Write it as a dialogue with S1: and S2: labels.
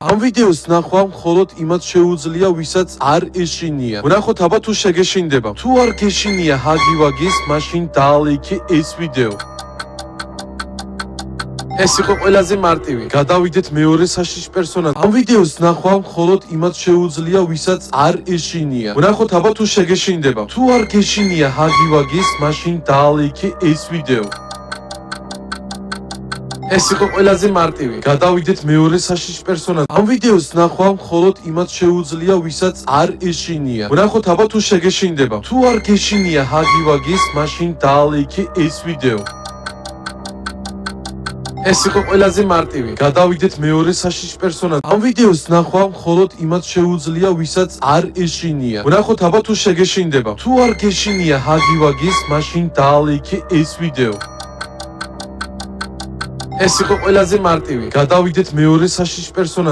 S1: ამ ვიდეოს ნახვა მხოლოდ იმათ შეუძლია, ვისაც არ ეშინია. ვნახოთ აბა თუ შეგეშინდება. თუ არ გეშინია ჰაგივაგის, მაშინ დაალეიქე ეს ვიდეო. ეს იყო ყველაზე მარტივი. გადავიდეთ მეორე საშიში პერსონაჟი. ამ ვიდეოს ნახვა მხოლოდ იმათ შეუძლია, ვისაც არ ეშინია. ვნახოთ აბა თუ შეგეშინდება. თუ არ გეშინია ჰაგივაგის, მაშინ დაალეიქე ეს ვიდეო. ეს იყო ყველაზე მარტივი. გადავიდეთ მეორე საშიში პერსონაჟი. ამ ვიდეოს ნახვა მხოლოდ იმათ შეუძლია, ვისაც არ ეშინია. ვნახოთ აბა თუ შეგეშინდება. თუ არ გეშინია ჰაგივაგის, მაშინ დაალეიქე ეს ვიდეო. ეს იყო ყველაზე მარტივი. გადავიდეთ მეორე საშიში პერსონაჟი. ამ ვიდეოს ნახვა მხოლოდ იმათ შეუძლია, ვისაც არ ეშინია. ვნახოთ აბა თუ შეგეშინდება. თუ არ გეშინია ჰაგივაგის, მაშინ დაალეიქე ეს ვიდეო. ეს იყო ყველაზე მარტივი. გადავიდეთ მეორე საშიში პერსონაჟი.